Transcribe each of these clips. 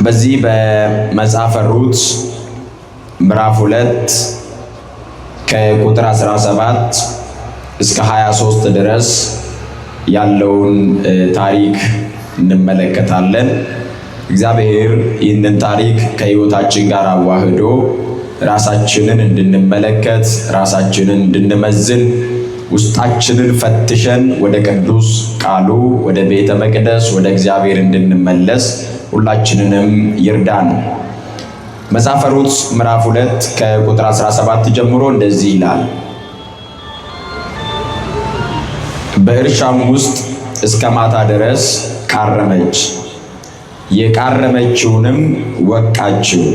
በዚህ በመጽሐፈ ሩት ምዕራፍ 2 ከቁጥር 17 እስከ 23 ድረስ ያለውን ታሪክ እንመለከታለን። እግዚአብሔር ይህንን ታሪክ ከሕይወታችን ጋር አዋህዶ ራሳችንን እንድንመለከት፣ ራሳችንን እንድንመዝን፣ ውስጣችንን ፈትሸን ወደ ቅዱስ ቃሉ ወደ ቤተ መቅደስ ወደ እግዚአብሔር እንድንመለስ ሁላችንንም ይርዳን። መጽሐፈ ሩት ምዕራፍ 2 ከቁጥር 17 ጀምሮ እንደዚህ ይላል። በእርሻም ውስጥ እስከ ማታ ድረስ ቃረመች፣ የቃረመችውንም ወቃችው።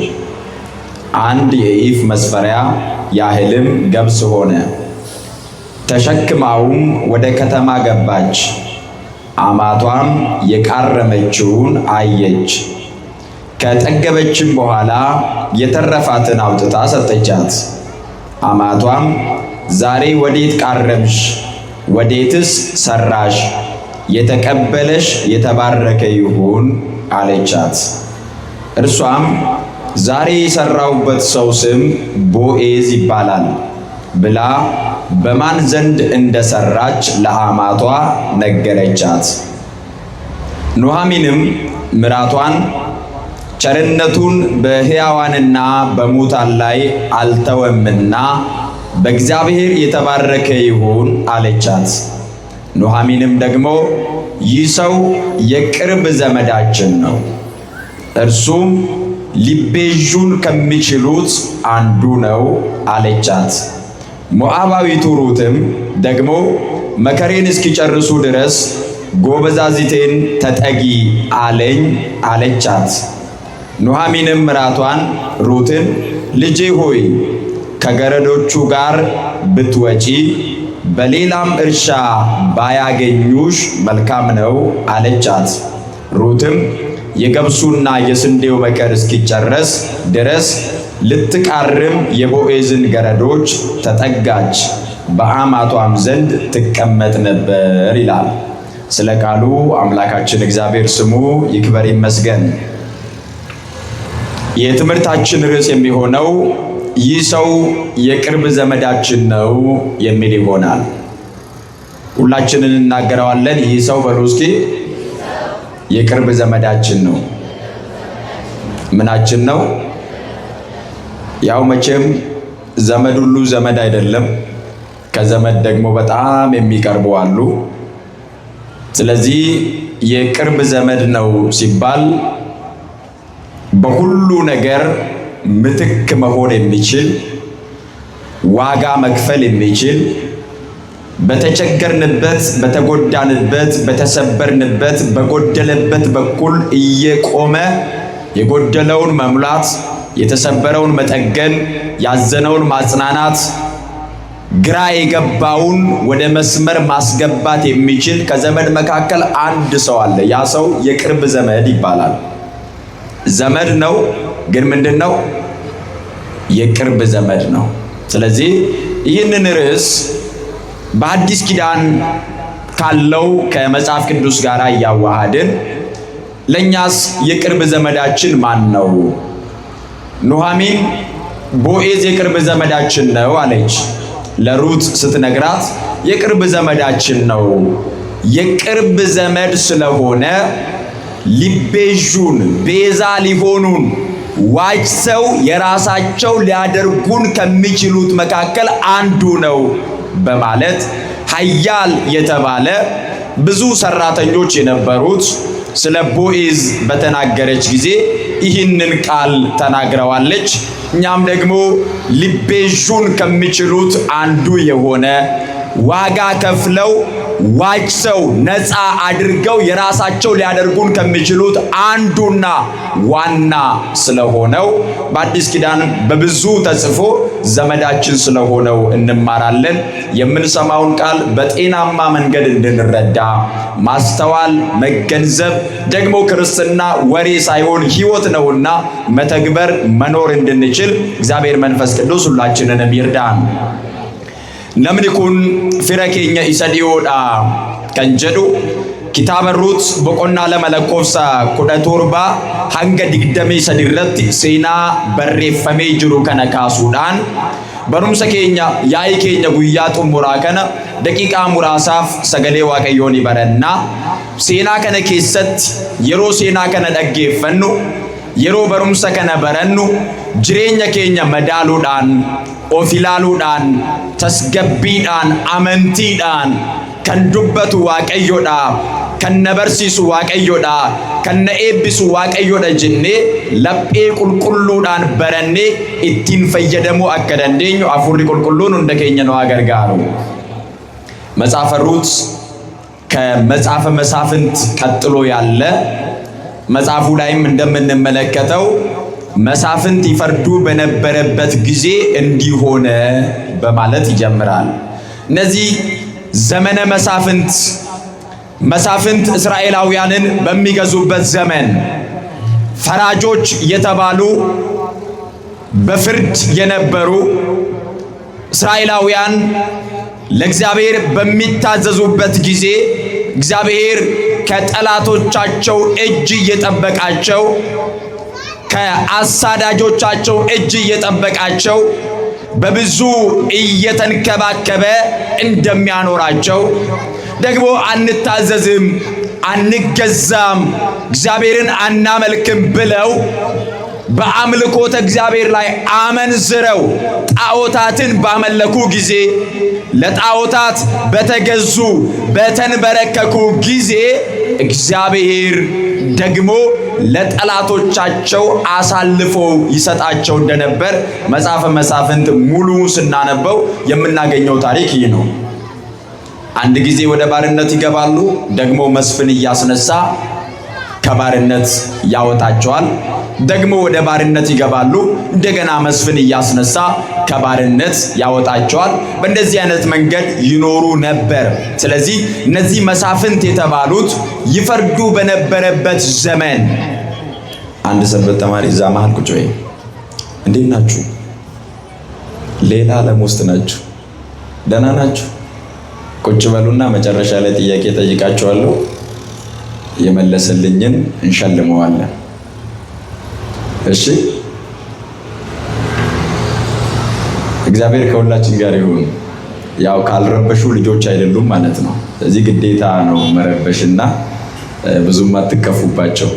አንድ የኢፍ መስፈሪያ ያህልም ገብስ ሆነ። ተሸክማውም ወደ ከተማ ገባች። አማቷም የቃረመችውን አየች። ከጠገበችም በኋላ የተረፋትን አውጥታ ሰጠቻት። አማቷም ዛሬ ወዴት ቃረምሽ? ወዴትስ ሰራሽ? የተቀበለሽ የተባረከ ይሁን አለቻት። እርሷም ዛሬ የሰራውበት ሰው ስም ቦዔዝ ይባላል ብላ በማን ዘንድ እንደሰራች ለአማቷ ነገረቻት። ኑኃሚንም ምራቷን ቸርነቱን በሕያዋንና በሙታን ላይ አልተወምና በእግዚአብሔር የተባረከ ይሁን አለቻት። ኑኃሚንም ደግሞ ይህ ሰው የቅርብ ዘመዳችን ነው፣ እርሱም ሊቤዡን ከሚችሉት አንዱ ነው አለቻት። ሞዓባዊቱ ሩትም ደግሞ መከሬን እስኪጨርሱ ድረስ ጎበዛዚቴን ተጠጊ አለኝ አለቻት። ኑኃሚንም ምራቷን ሩትን ልጄ ሆይ ከገረዶቹ ጋር ብትወጪ በሌላም እርሻ ባያገኙሽ መልካም ነው አለቻት። ሩትም የገብሱና የስንዴው መከር እስኪጨረስ ድረስ ልትቃርም የቦዔዝን ገረዶች ተጠጋች፣ በአማቷም ዘንድ ትቀመጥ ነበር ይላል። ስለ ቃሉ አምላካችን እግዚአብሔር ስሙ ይክበር ይመስገን። የትምህርታችን ርዕስ የሚሆነው ይህ ሰው የቅርብ ዘመዳችን ነው የሚል ይሆናል። ሁላችንን እናገረዋለን። ይህ ሰው በሉ እስኪ የቅርብ ዘመዳችን ነው። ምናችን ነው? ያው መቼም ዘመድ ሁሉ ዘመድ አይደለም። ከዘመድ ደግሞ በጣም የሚቀርቡ አሉ። ስለዚህ የቅርብ ዘመድ ነው ሲባል በሁሉ ነገር ምትክ መሆን የሚችል፣ ዋጋ መክፈል የሚችል፣ በተቸገርንበት፣ በተጎዳንበት፣ በተሰበርንበት፣ በጎደለበት በኩል እየቆመ የጎደለውን መሙላት፣ የተሰበረውን መጠገን፣ ያዘነውን ማጽናናት፣ ግራ የገባውን ወደ መስመር ማስገባት የሚችል ከዘመድ መካከል አንድ ሰው አለ። ያ ሰው የቅርብ ዘመድ ይባላል። ዘመድ ነው፣ ግን ምንድን ነው? የቅርብ ዘመድ ነው። ስለዚህ ይህንን ርዕስ በአዲስ ኪዳን ካለው ከመጽሐፍ ቅዱስ ጋር እያዋሃድን ለእኛስ የቅርብ ዘመዳችን ማን ነው? ኑኃሚን ቦዔዝ የቅርብ ዘመዳችን ነው አለች። ለሩት ስትነግራት የቅርብ ዘመዳችን ነው፣ የቅርብ ዘመድ ስለሆነ ሊቤዡን ቤዛ ሊሆኑን ዋጅተው የራሳቸው ሊያደርጉን ከሚችሉት መካከል አንዱ ነው በማለት ኃያል የተባለ ብዙ ሰራተኞች የነበሩት ስለ ቦዔዝ በተናገረች ጊዜ ይህንን ቃል ተናግረዋለች። እኛም ደግሞ ሊቤዡን ከሚችሉት አንዱ የሆነ ዋጋ ከፍለው ዋጅተው ነፃ አድርገው የራሳቸው ሊያደርጉን ከሚችሉት አንዱና ዋና ስለሆነው በአዲስ ኪዳን በብዙ ተጽፎ ዘመዳችን ስለሆነው እንማራለን። የምንሰማውን ቃል በጤናማ መንገድ እንድንረዳ ማስተዋል፣ መገንዘብ ደግሞ ክርስትና ወሬ ሳይሆን ሕይወት ነውና መተግበር መኖር እንድንችል እግዚአብሔር መንፈስ ቅዱስ ሁላችንንም ይርዳን። namni kun fira keenya isa dhiyoodha kan jedhu kitaaba Ruut boqonnaa 2 lakkoofsa 17 hanga 23 irratti seenaa barreeffamee jiru kana kaasuudhaan barumsa keenya yaa'ii keenya guyyaa xumuraa kana daqiiqaa muraasaaf sagalee Waaqayyoo ni baranna. Seenaa kana keessatti yeroo seenaa kana dhaggeeffannu yeroo barumsa kana barannu jireenya keenya madaaluudhaan of ilaaluudhaan tasgabbiidhaan amantiidhaan kan dubbatu Waaqayyoodha kan na barsiisu Waaqayyoodha kan na eebbisu Waaqayyoodha jennee laphee qulqulluudhaan barannee ittiin fayyadamuu akka dandeenyu Hafuurri Qulqulluun hunda keenya nu gargaaru. መጽሐፈ ሩት ከመጽሐፈ መሳፍንት ቀጥሎ ያለ መጽሐፉ ላይም እንደምንመለከተው መሳፍንት ይፈርዱ በነበረበት ጊዜ እንዲሆነ በማለት ይጀምራል። እነዚህ ዘመነ መሳፍንት እስራኤላውያንን በሚገዙበት ዘመን ፈራጆች የተባሉ በፍርድ የነበሩ እስራኤላውያን ለእግዚአብሔር በሚታዘዙበት ጊዜ እግዚአብሔር ከጠላቶቻቸው እጅ እየጠበቃቸው ከአሳዳጆቻቸው እጅ እየጠበቃቸው በብዙ እየተንከባከበ እንደሚያኖራቸው ደግሞ አንታዘዝም አንገዛም እግዚአብሔርን አናመልክም ብለው በአምልኮተ እግዚአብሔር ላይ አመንዝረው ጣዖታትን ባመለኩ ጊዜ ለጣዖታት በተገዙ በተንበረከኩ ጊዜ እግዚአብሔር ደግሞ ለጠላቶቻቸው አሳልፎ ይሰጣቸው እንደነበር መጽሐፈ መሳፍንት ሙሉ ስናነበው የምናገኘው ታሪክ ይህ ነው። አንድ ጊዜ ወደ ባርነት ይገባሉ። ደግሞ መስፍን እያስነሳ ከባርነት ያወጣቸዋል። ደግሞ ወደ ባርነት ይገባሉ። እንደገና መስፍን እያስነሳ ከባርነት ያወጣቸዋል። በእንደዚህ አይነት መንገድ ይኖሩ ነበር። ስለዚህ እነዚህ መሳፍንት የተባሉት ይፈርዱ በነበረበት ዘመን አንድ ሰንበት ተማሪ እዛ መሃል ቁጭ በይ፣ እንዴት ናችሁ? ሌላ ዓለም ውስጥ ናችሁ? ደህና ናችሁ? ቁጭ በሉና መጨረሻ ላይ ጥያቄ ጠይቃችኋለሁ። የመለሰልኝን እንሸልመዋለን። እሺ፣ እግዚአብሔር ከሁላችን ጋር ይሁን። ያው ካልረበሹ ልጆች አይደሉም ማለት ነው። ስለዚህ ግዴታ ነው መረበሽና ብዙም አትከፉባቸው።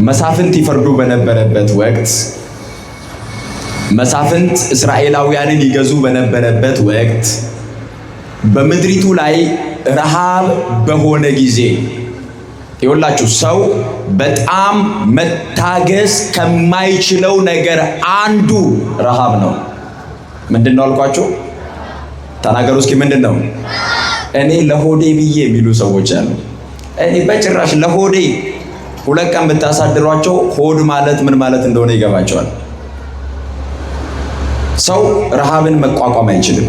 መሳፍንት ይፈርዱ በነበረበት ወቅት መሳፍንት እስራኤላውያንን ይገዙ በነበረበት ወቅት በምድሪቱ ላይ ረሃብ በሆነ ጊዜ ይወላችሁ ሰው በጣም መታገስ ከማይችለው ነገር አንዱ ረሃብ ነው። ምንድነው አልኳችሁ? ተናገሩ እስኪ ምንድነው? እኔ ለሆዴ ብዬ የሚሉ ሰዎች አሉ። እኔ በጭራሽ ለሆዴ 2 ቀን ብታሳድሯቸው ሆድ ማለት ምን ማለት እንደሆነ ይገባቸዋል። ሰው ረሃብን መቋቋም አይችልም።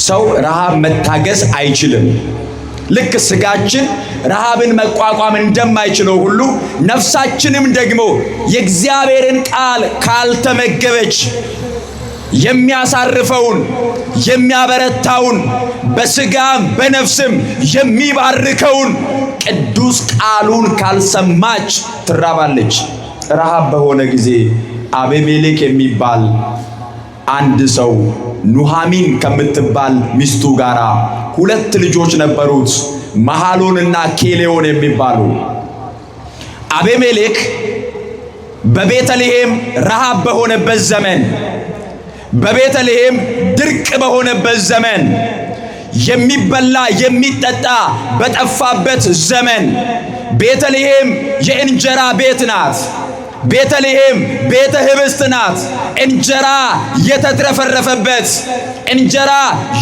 ሰው ረሃብ መታገስ አይችልም። ልክ ስጋችን ረሃብን መቋቋም እንደማይችለው ሁሉ ነፍሳችንም ደግሞ የእግዚአብሔርን ቃል ካልተመገበች የሚያሳርፈውን የሚያበረታውን በስጋም በነፍስም የሚባርከውን ቅዱስ ቃሉን ካልሰማች ትራባለች። ረሃብ በሆነ ጊዜ አቤሜሌክ የሚባል አንድ ሰው ኑሃሚን ከምትባል ሚስቱ ጋራ 2 ልጆች ነበሩት፣ መሐሎንና ኬሌዮን የሚባሉ። አቤሜሌክ በቤተልሔም ረሃብ በሆነበት ዘመን፣ በቤተልሔም ድርቅ በሆነበት ዘመን፣ የሚበላ የሚጠጣ በጠፋበት ዘመን፣ ቤተልሔም የእንጀራ ቤት ናት። ቤተልሔም ቤተ ህብስት ናት። እንጀራ የተትረፈረፈበት እንጀራ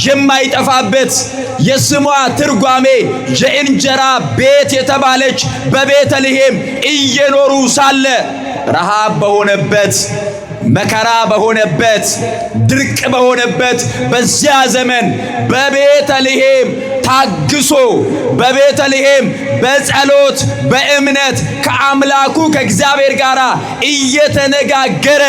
የማይጠፋበት የስሟ ትርጓሜ የእንጀራ ቤት የተባለች በቤተልሔም እየኖሩ ሳለ ረሃብ በሆነበት መከራ በሆነበት ድርቅ በሆነበት በዚያ ዘመን በቤተልሔም ታግሶ በቤተልሔም በጸሎት በእምነት ከአምላኩ ከእግዚአብሔር ጋር እየተነጋገረ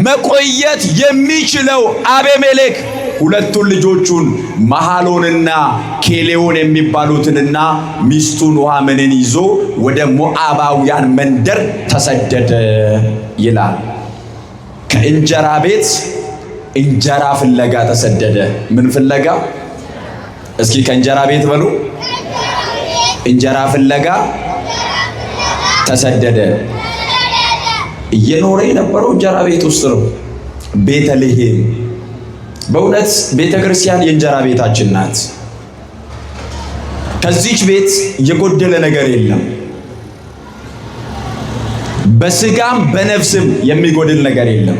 መቆየት የሚችለው አቤሜሌክ ሁለቱን ልጆቹን መሐሎንና ኬሌዎን የሚባሉትንና ሚስቱን ኑኃሚንን ይዞ ወደ ሞዓባውያን መንደር ተሰደደ ይላል። ከእንጀራ ቤት እንጀራ ፍለጋ ተሰደደ። ምን ፍለጋ? እስኪ ከእንጀራ ቤት በሉ። እንጀራ ፍለጋ ተሰደደ። እየኖረ የነበረው እንጀራ ቤት ውስጥ ነው፣ ቤተልሔም። በእውነት ቤተ ክርስቲያን የእንጀራ ቤታችን ናት። ከዚች ቤት የጎደለ ነገር የለም። በስጋም በነፍስም የሚጎድል ነገር የለም።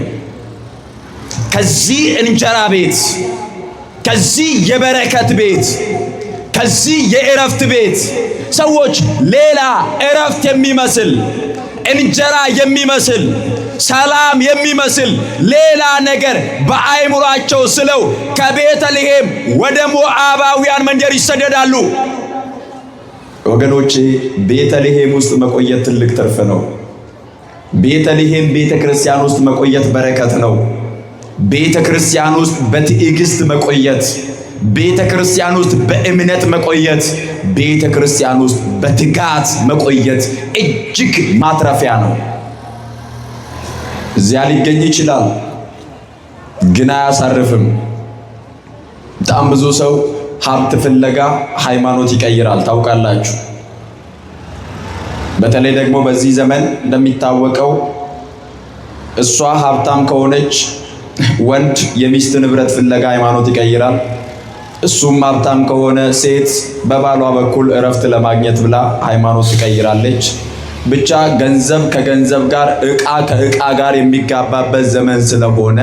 ከዚህ እንጀራ ቤት፣ ከዚህ የበረከት ቤት፣ ከዚህ የእረፍት ቤት ሰዎች ሌላ እረፍት የሚመስል እንጀራ የሚመስል ሰላም የሚመስል ሌላ ነገር በአይምሯቸው ስለው ከቤተልሔም ወደ ሞዓባውያን መንደር ይሰደዳሉ። ወገኖቼ ቤተልሔም ውስጥ መቆየት ትልቅ ትርፍ ነው። ቤተልሔም ቤተ ክርስቲያን ውስጥ መቆየት በረከት ነው። ቤተ ክርስቲያን ውስጥ በትዕግስት መቆየት፣ ቤተ ክርስቲያን ውስጥ በእምነት መቆየት፣ ቤተ ክርስቲያን ውስጥ በትጋት መቆየት እጅግ ማትረፊያ ነው። እዚያ ሊገኝ ይችላል፣ ግን አያሳርፍም። በጣም ብዙ ሰው ሀብት ፍለጋ ሃይማኖት ይቀይራል። ታውቃላችሁ። በተለይ ደግሞ በዚህ ዘመን እንደሚታወቀው እሷ ሀብታም ከሆነች ወንድ የሚስት ንብረት ፍለጋ ሃይማኖት ይቀይራል። እሱም ሀብታም ከሆነ ሴት በባሏ በኩል እረፍት ለማግኘት ብላ ሃይማኖት ትቀይራለች። ብቻ ገንዘብ ከገንዘብ ጋር ዕቃ ከዕቃ ጋር የሚጋባበት ዘመን ስለሆነ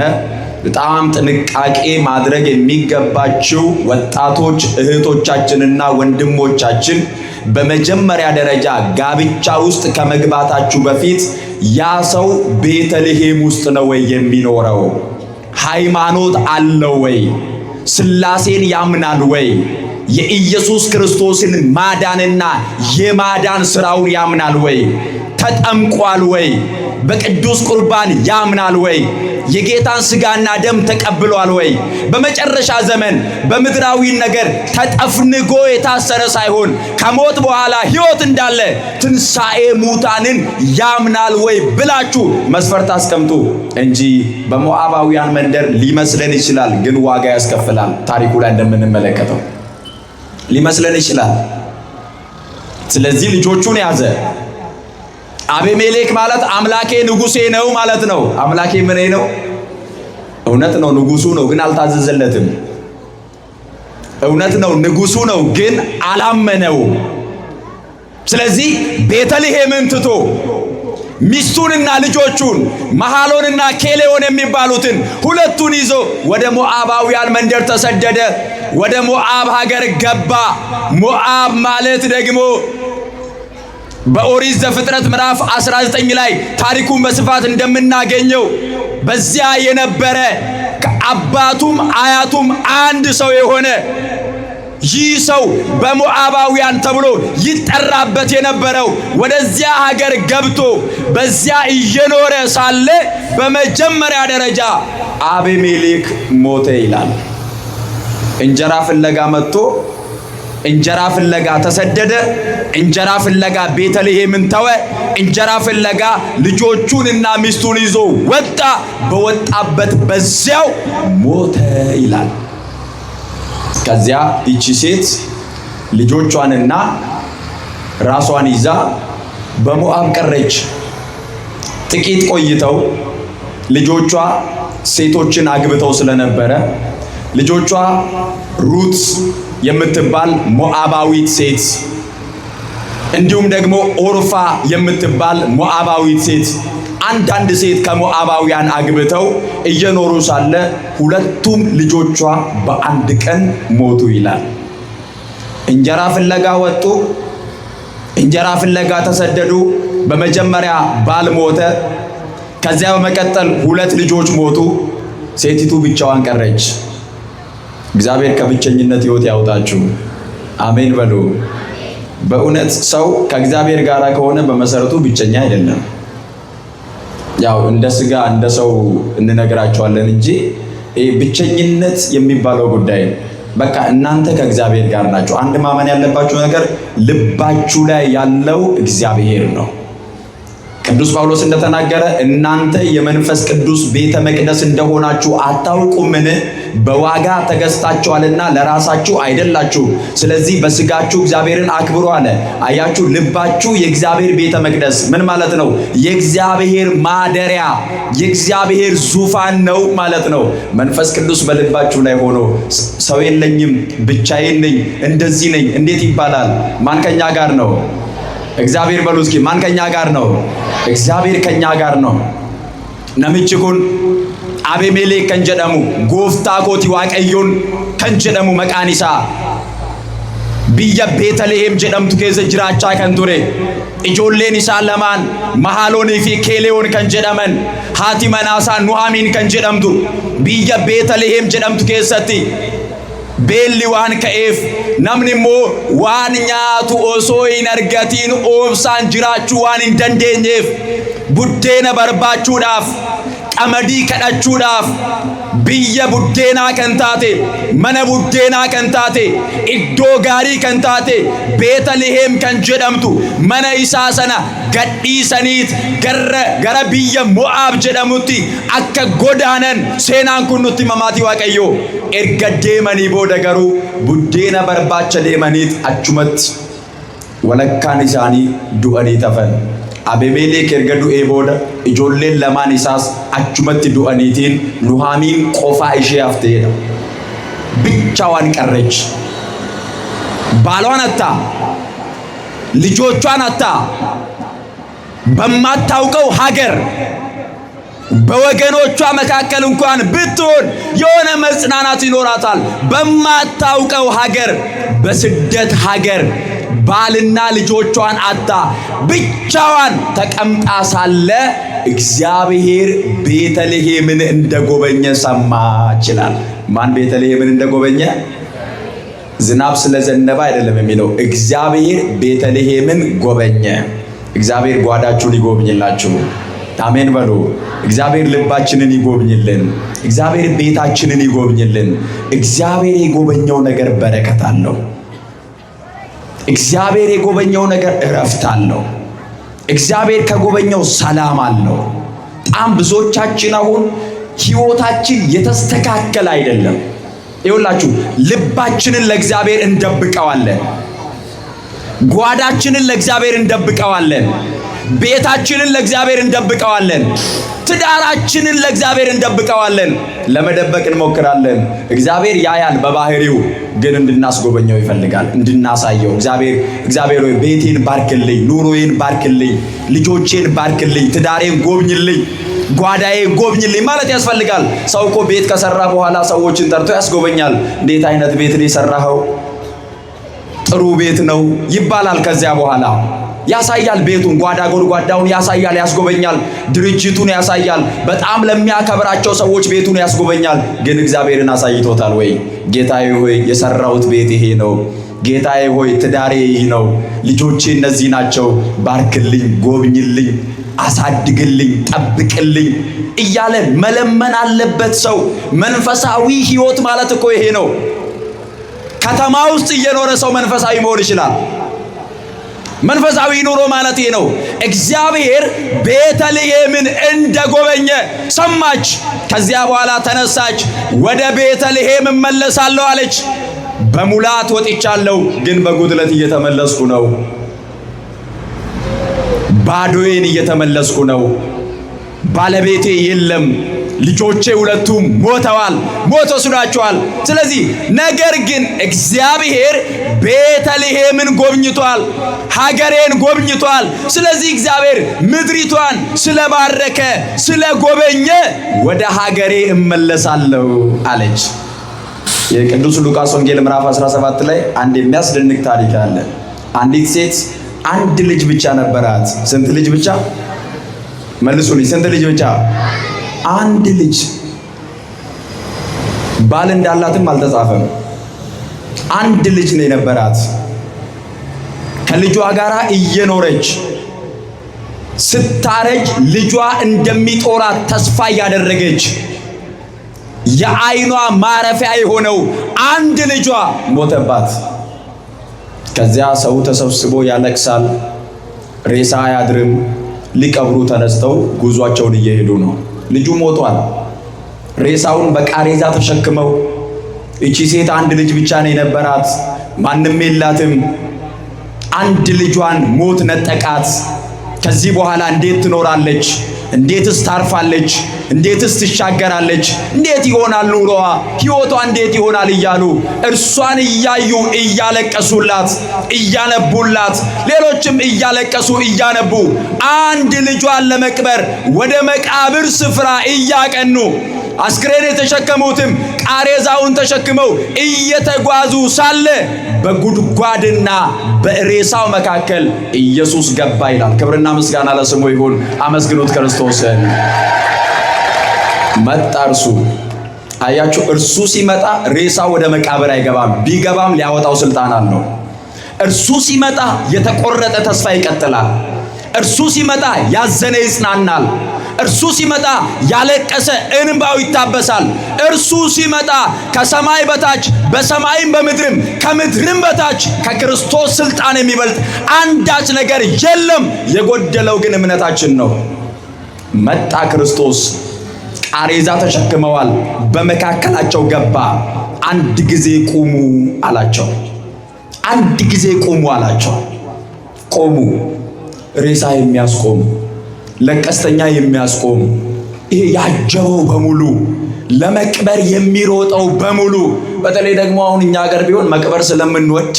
በጣም ጥንቃቄ ማድረግ የሚገባችው ወጣቶች እህቶቻችንና ወንድሞቻችን በመጀመሪያ ደረጃ ጋብቻ ውስጥ ከመግባታችሁ በፊት ያ ሰው ቤተልሔም ውስጥ ነው ወይ የሚኖረው? ሃይማኖት አለው ወይ? ሥላሴን ያምናል ወይ? የኢየሱስ ክርስቶስን ማዳንና የማዳን ሥራውን ያምናል ወይ? ተጠምቋል ወይ? በቅዱስ ቁርባን ያምናል ወይ? የጌታን ሥጋና ደም ተቀብሏል ወይ? በመጨረሻ ዘመን በምድራዊ ነገር ተጠፍንጎ የታሰረ ሳይሆን ከሞት በኋላ ሕይወት እንዳለ ትንሣኤ ሙታንን ያምናል ወይ ብላችሁ መስፈርት አስቀምጡ እንጂ በሞዓባውያን መንደር ሊመስለን ይችላል፣ ግን ዋጋ ያስከፍላል። ታሪኩ ላይ እንደምንመለከተው ሊመስለን ይችላል። ስለዚህ ልጆቹን ያዘ። አቤሜሌክ ማለት አምላኬ ንጉሴ ነው ማለት ነው። አምላኬ ምን ነው? እውነት ነው፣ ንጉሱ ነው፣ ግን አልታዘዘለትም። እውነት ነው፣ ንጉሱ ነው፣ ግን አላመነው። ስለዚህ ቤተልሔምን ትቶ ሚስቱንና ልጆቹን መሐሎንና ኬሌዎን የሚባሉትን ሁለቱን ይዞ ወደ ሞዓባውያን መንደር ተሰደደ። ወደ ሞዓብ ሀገር ገባ። ሞዓብ ማለት ደግሞ በኦሪት ዘፍጥረት ምዕራፍ 19 ላይ ታሪኩን በስፋት እንደምናገኘው በዚያ የነበረ ከአባቱም አያቱም አንድ ሰው የሆነ ይህ ሰው በሞዓባውያን ተብሎ ይጠራበት የነበረው ወደዚያ ሀገር ገብቶ በዚያ እየኖረ ሳለ በመጀመሪያ ደረጃ አቤሜሌክ ሞተ ይላል። እንጀራ ፍለጋ መጥቶ እንጀራ ፍለጋ ተሰደደ። እንጀራ ፍለጋ ቤተልሔምን ተወ። እንጀራ ፍለጋ ልጆቹንና ሚስቱን ይዞ ወጣ። በወጣበት በዚያው ሞተ ይላል። ከዚያ ይቺ ሴት ልጆቿንና ራሷን ይዛ በሞዓብ ቀረች። ጥቂት ቆይተው ልጆቿ ሴቶችን አግብተው ስለነበረ ልጆቿ ሩት የምትባል ሞዓባዊት ሴት እንዲሁም ደግሞ ኦርፋ የምትባል ሞዓባዊት ሴት አንዳንድ ሴት ከሞዓባውያን አግብተው እየኖሩ ሳለ ሁለቱም ልጆቿ በአንድ ቀን ሞቱ ይላል። እንጀራ ፍለጋ ወጡ። እንጀራ ፍለጋ ተሰደዱ። በመጀመሪያ ባል ሞተ። ከዚያ በመቀጠል ሁለት ልጆች ሞቱ። ሴቲቱ ብቻዋን ቀረች። እግዚአብሔር ከብቸኝነት ሕይወት ያውጣችሁ። አሜን በሉ። በእውነት ሰው ከእግዚአብሔር ጋር ከሆነ በመሰረቱ ብቸኛ አይደለም። ያው እንደ ስጋ እንደ ሰው እንነግራቸዋለን እንጂ ብቸኝነት የሚባለው ጉዳይ በቃ እናንተ ከእግዚአብሔር ጋር ናችሁ። አንድ ማመን ያለባችሁ ነገር ልባችሁ ላይ ያለው እግዚአብሔር ነው። ቅዱስ ጳውሎስ እንደተናገረ እናንተ የመንፈስ ቅዱስ ቤተ መቅደስ እንደሆናችሁ አታውቁምን? በዋጋ ተገዝታችኋልና ለራሳችሁ አይደላችሁ። ስለዚህ በስጋችሁ እግዚአብሔርን አክብሩ አለ። አያችሁ፣ ልባችሁ የእግዚአብሔር ቤተ መቅደስ ምን ማለት ነው? የእግዚአብሔር ማደሪያ፣ የእግዚአብሔር ዙፋን ነው ማለት ነው። መንፈስ ቅዱስ በልባችሁ ላይ ሆኖ ሰው የለኝም፣ ብቻዬን ነኝ፣ እንደዚህ ነኝ እንዴት ይባላል? ማን ከኛ ጋር ነው? እግዚአብሔር በሉ እስኪ። ማን ከኛ ጋር ነው? እግዚአብሔር ከኛ ጋር ነው። ነምቺ ኩን አቤሜሌክ ከን ጀደሙ ጎፍታ ኮቲ ዋቀዮን ከን ጀደሙ መቃን ኢሳ biyya Beetlehem jedhamtu keessa jiraachaa kan ture. Ijoolleen isaa lamaan Mahaloonii fi Keeleyoon kan jedhaman, haati manaa isaa Nuhaamiin kan jedhamtu biyya Beetlehem jedhamtu keessatti beelli waan ka'eef namni immoo waan nyaatu osoo hin argatiin oobsaan jiraachuu waan hin dandeenyeef buddeena barbaachuudhaaf qamadii kadhachuudhaaf biyya buddeenaa kan taate, mana buddeenaa kan taate, iddoo gaarii kan taate Beetlehem kan jedhamtu mana isaa sana gadhiisaniit gara biyya Mo'aab jedhamutti akka godaanan seenaan kun nutti mamaatii Waaqayyoo. Erga deemanii booda garuu buddeena barbaacha deemaniit achumatti walakkaan isaanii du'anii tafan. Abemelek erga du'ee booda ijoolleen lamaan isaas achumatti du'aniitiin Nuhaamiin qofaa ishee hafteedha. Bichaawwan qarreech. Baalwaan attaa, ልጆቿን አታ በማታውቀው ሀገር በወገኖቿ መካከል እንኳን ብትሆን የሆነ መጽናናት ይኖራታል። በማታውቀው ሀገር በስደት ሀገር ባልና ልጆቿን አታ ብቻዋን ተቀምጣ ሳለ እግዚአብሔር ቤተልሔምን እንደጎበኘ ሰማች ይላል። ማን ቤተልሔምን እንደጎበኘ? ዝናብ ስለዘነበ አይደለም የሚለው፣ እግዚአብሔር ቤተልሔምን ጎበኘ። እግዚአብሔር ጓዳችሁን ይጎብኝላችሁ። አሜን በሉ። እግዚአብሔር ልባችንን ይጎብኝልን። እግዚአብሔር ቤታችንን ይጎብኝልን። እግዚአብሔር የጎበኘው ነገር በረከት አለው። እግዚአብሔር የጎበኘው ነገር እረፍት አለው። እግዚአብሔር ከጎበኘው ሰላም አለው። በጣም ብዙዎቻችን አሁን ህይወታችን የተስተካከለ አይደለም። ይኸውላችሁ ልባችንን ለእግዚአብሔር እንደብቀዋለን። ጓዳችንን ለእግዚአብሔር እንደብቀዋለን። ቤታችንን ለእግዚአብሔር እንደብቀዋለን። ትዳራችንን ለእግዚአብሔር እንደብቀዋለን። ለመደበቅ እንሞክራለን። እግዚአብሔር ያያል በባህሪው፣ ግን እንድናስጎበኘው ይፈልጋል፣ እንድናሳየው። እግዚአብሔር ሆይ ቤቴን ባርክልኝ፣ ኑሮዬን ባርክልኝ፣ ልጆቼን ባርክልኝ፣ ትዳሬን ጎብኝልኝ፣ ጓዳዬን ጎብኝልኝ ማለት ያስፈልጋል። ሰው እኮ ቤት ከሰራ በኋላ ሰዎችን ጠርቶ ያስጎበኛል። እንዴት አይነት ቤት ነው የሰራኸው? ጥሩ ቤት ነው ይባላል። ከዚያ በኋላ ያሳያል፣ ቤቱን ጓዳ ጎድጓዳውን ያሳያል፣ ያስጎበኛል፣ ድርጅቱን ያሳያል፣ በጣም ለሚያከብራቸው ሰዎች ቤቱን ያስጎበኛል። ግን እግዚአብሔርን አሳይቶታል ወይ? ጌታዬ ሆይ የሰራሁት ቤት ይሄ ነው፣ ጌታዬ ሆይ ትዳሬ ይህ ነው፣ ልጆቼ እነዚህ ናቸው፣ ባርክልኝ፣ ጎብኝልኝ፣ አሳድግልኝ፣ ጠብቅልኝ እያለ መለመን አለበት ሰው። መንፈሳዊ ህይወት ማለት እኮ ይሄ ነው። ከተማ ውስጥ እየኖረ ሰው መንፈሳዊ መሆን ይችላል። መንፈሳዊ ኑሮ ማለት ይሄ ነው። እግዚአብሔር ቤተልሔምን እንደጎበኘ ሰማች። ከዚያ በኋላ ተነሳች፣ ወደ ቤተልሔም እመለሳለሁ አለች። በሙላት ወጥቻለሁ፣ ግን በጉድለት እየተመለስኩ ነው። ባዶዬን እየተመለስኩ ነው። ባለቤቴ የለም፣ ልጆቼ ሁለቱም ሞተዋል፣ ሞት ወስዷቸዋል። ስለዚህ ነገር ግን እግዚአብሔር ቤተልሔምን ጎብኝቷል፣ ሀገሬን ጎብኝቷል። ስለዚህ እግዚአብሔር ምድሪቷን ስለባረከ ስለጎበኘ ወደ ሀገሬ እመለሳለሁ አለች። የቅዱስ ሉቃስ ወንጌል ምዕራፍ 17 ላይ አንድ የሚያስደንቅ ታሪክ አለ። አንዲት ሴት አንድ ልጅ ብቻ ነበራት። ስንት ልጅ ብቻ? መልሱልኝ። ስንት ልጅ ብቻ? አንድ ልጅ። ባል እንዳላትም አልተጻፈም። አንድ ልጅ ነው የነበራት። ከልጇ ጋር እየኖረች ስታረጅ ልጇ እንደሚጦራት ተስፋ እያደረገች የዓይኗ ማረፊያ የሆነው አንድ ልጇ ሞተባት። ከዚያ ሰው ተሰብስቦ ያለቅሳል። ሬሳ አያድርም። ሊቀብሩ ተነስተው ጉዟቸውን እየሄዱ ነው። ልጁ ሞቷል። ሬሳውን በቃሬዛ ተሸክመው፣ እቺ ሴት አንድ ልጅ ብቻ ነው የነበራት፣ ማንም የላትም። አንድ ልጇን ሞት ነጠቃት። ከዚህ በኋላ እንዴት ትኖራለች? እንዴትስ ታርፋለች? እንዴትስ ትሻገራለች? እንዴት ይሆናል ኑሮዋ? ሕይወቷ እንዴት ይሆናል እያሉ እርሷን እያዩ እያለቀሱላት እያነቡላት፣ ሌሎችም እያለቀሱ እያነቡ አንድ ልጇን ለመቅበር ወደ መቃብር ስፍራ እያቀኑ አስክሬን የተሸከሙትም ቃሬዛውን ተሸክመው እየተጓዙ ሳለ በጉድጓድና በሬሳው መካከል ኢየሱስ ገባ ይላል። ክብርና ምስጋና ለስሙ ይሁን። አመስግኑት ክርስቶስን። መጣ እርሱ። አያችሁ፣ እርሱ ሲመጣ ሬሳው ወደ መቃብር አይገባም። ቢገባም ሊያወጣው ስልጣን አለው። እርሱ ሲመጣ የተቆረጠ ተስፋ ይቀጥላል። እርሱ ሲመጣ ያዘነ ይጽናናል። እርሱ ሲመጣ ያለቀሰ እንባው ይታበሳል። እርሱ ሲመጣ ከሰማይ በታች በሰማይም በምድርም ከምድርም በታች ከክርስቶስ ስልጣን የሚበልጥ አንዳች ነገር የለም። የጎደለው ግን እምነታችን ነው። መጣ ክርስቶስ። ቃሬዛ ተሸክመዋል። በመካከላቸው ገባ። አንድ ጊዜ ቁሙ አላቸው። አንድ ጊዜ ቁሙ አላቸው። ቆሙ። ሬሳ የሚያስቆም ለቀስተኛ የሚያስቆም ይሄ ያጀበው በሙሉ ለመቅበር የሚሮጠው በሙሉ። በተለይ ደግሞ አሁን እኛ ሀገር ቢሆን መቅበር ስለምንወድ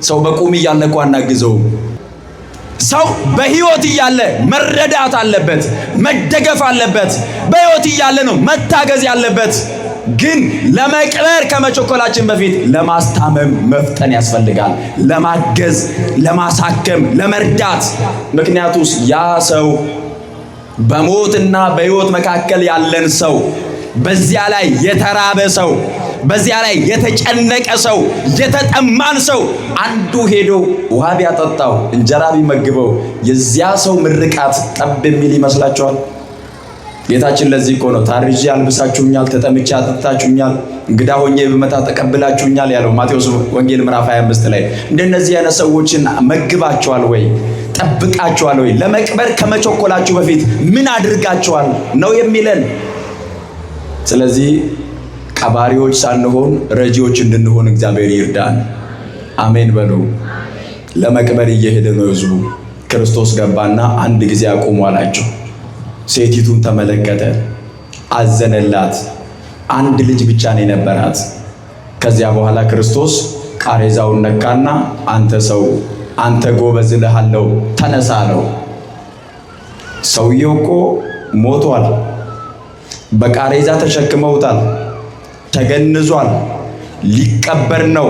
ሰው በቁም እያለ እኮ አናግዘውም። ሰው በሕይወት እያለ መረዳት አለበት፣ መደገፍ አለበት። በሕይወት እያለ ነው መታገዝ ያለበት። ግን ለመቅበር ከመቸኮላችን በፊት ለማስታመም መፍጠን ያስፈልጋል። ለማገዝ፣ ለማሳከም፣ ለመርዳት። ምክንያቱስ ያ ሰው በሞትና በሕይወት መካከል ያለን ሰው፣ በዚያ ላይ የተራበ ሰው፣ በዚያ ላይ የተጨነቀ ሰው፣ የተጠማን ሰው አንዱ ሄዶ ውሃ ቢያጠጣው፣ እንጀራ ቢመግበው የዚያ ሰው ምርቃት ጠብ የሚል ይመስላችኋል? ጌታችን ለዚህ እኮ ነው ታርዤ አልብሳችሁኛል፣ ተጠምቼ አጠጣችሁኛል፣ እንግዳ ሆኜ ብመጣ ተቀብላችሁኛል ያለው ማቴዎስ ወንጌል ምዕራፍ 25 ላይ። እንደነዚህ አይነት ሰዎችን መግባችኋል ወይ? ጠብቃችኋል ወይ? ለመቅበር ከመቸኮላችሁ በፊት ምን አድርጋችኋል ነው የሚለን። ስለዚህ ቀባሪዎች ሳንሆን ረጂዎች እንድንሆን እግዚአብሔር ይርዳን። አሜን በሉ። ለመቅበር እየሄደ ነው ሕዝቡ። ክርስቶስ ገባና አንድ ጊዜ አቁሙ አላቸው። ሴቲቱን ተመለከተ፣ አዘነላት። አንድ ልጅ ብቻ ነው የነበራት። ከዚያ በኋላ ክርስቶስ ቃሬዛውን ነካና አንተ ሰው፣ አንተ ጎበዝ እልሃለሁ ተነሳ አለው። ሰውየው እኮ ሞቷል። በቃሬዛ ተሸክመውታል። ተገንዟል። ሊቀበር ነው።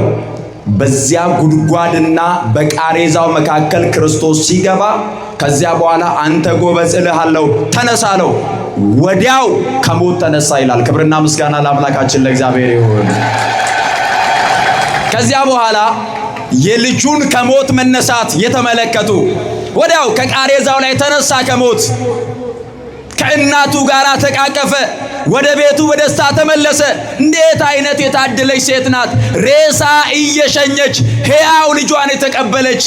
በዚያ ጉድጓድና በቃሬዛው መካከል ክርስቶስ ሲገባ ከዚያ በኋላ አንተ ጎበዝ እልሃለሁ ተነሳ አለው። ወዲያው ከሞት ተነሳ ይላል። ክብርና ምስጋና ለአምላካችን ለእግዚአብሔር ይሁን። ከዚያ በኋላ የልጁን ከሞት መነሳት የተመለከቱ ወዲያው ከቃሬዛው ላይ ተነሳ ከሞት። ከእናቱ ጋር ተቃቀፈ። ወደ ቤቱ በደስታ ተመለሰ። እንዴት አይነት የታደለች ሴት ናት! ሬሳ እየሸኘች ሕያው ልጇን የተቀበለች።